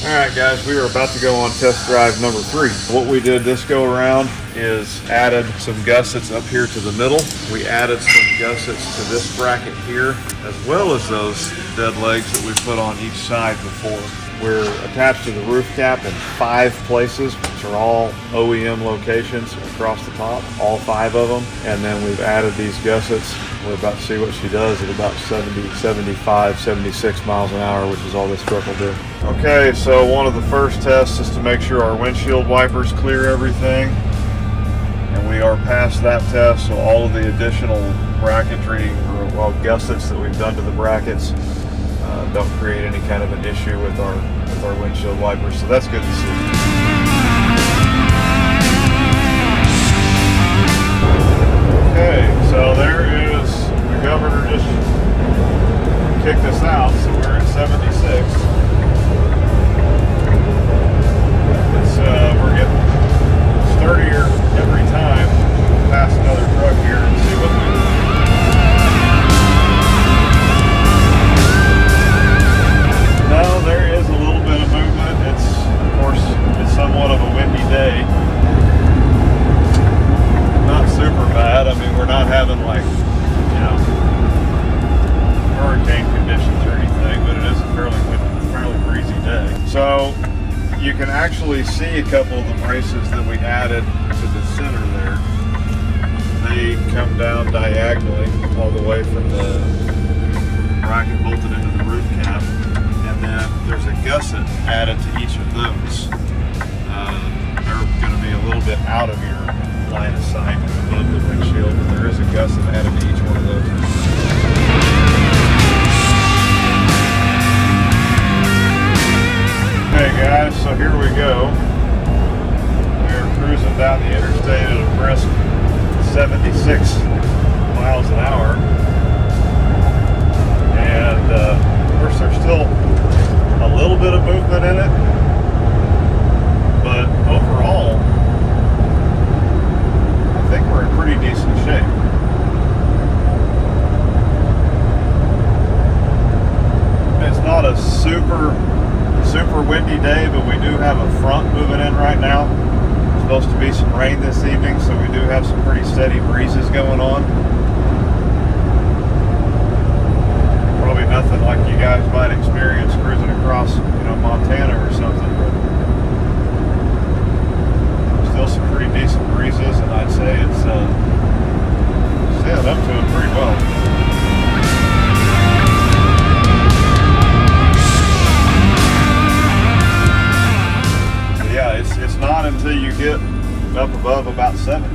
Alright guys, we are about to go on test drive number 3. What we did this go around is added some gussets up here to the middle. We added some gussets to this bracket here, as well as those dead legs that we put on each side before. We're attached to the roof cap in 5 places, which are all OEM locations across the top, all 5 of them. And then we've added these gussets. We're about to see what she does at about 70, 75, 76 miles an hour, which is all this truck will do. Okay, so one of the first tests is to make sure our windshield wipers clear everything. And we are past that test, so all of the additional bracketry or gussets that we've done to the brackets don't create any kind of an issue with our windshield wipers, so that's good to see. Okay, so there is, the governor just kicked us out, so we're at 76. We're getting sturdier every time we pass another truck here and see what we do. No, there is a little bit of movement. It's, of course, it's somewhat of a windy day. Not super bad. I mean, we're not having like, you know, hurricane conditions or anything, but it is a fairly windy, fairly breezy day. So you can actually see a couple of the braces that we added to the center there. They come down diagonally all the way from the bracket bolted into the roof cap. And then there's a gusset added to each of those. They're going to be a little bit out of your line of sight above the windshield, but there is a gusset added to each one of those. Okay guys, so here we go. We're cruising down the interstate at a brisk 76 miles an hour. And of course there's still a little bit of movement in it, but overall I think we're in pretty decent shape. It's not a super windy day, but we do have a front moving in right now. There's supposed to be some rain this evening, so we do have some pretty steady breezes going on. Probably nothing like you guys might experience cruising across, you know, Montana or something, but still some pretty decent breezes, and I'd say it's sailing up to it pretty well. But yeah, it's not until you get up above about 70.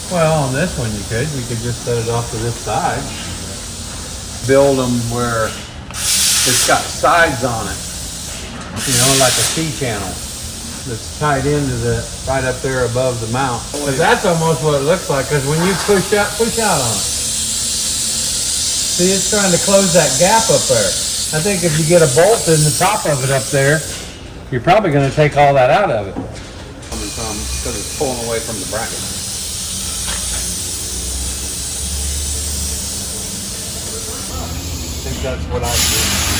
Well, on this one you could just set it off to this side. Build them where it's got sides on it, you know, like a C-channel that's tied into the, right up there above the mount. But that's almost what it looks like, because when you push out on it. See, it's trying to close that gap up there. I think if you get a bolt in the top of it up there, you're probably going to take all that out of it. Because it's pulling away from the bracket. I think that's what I see.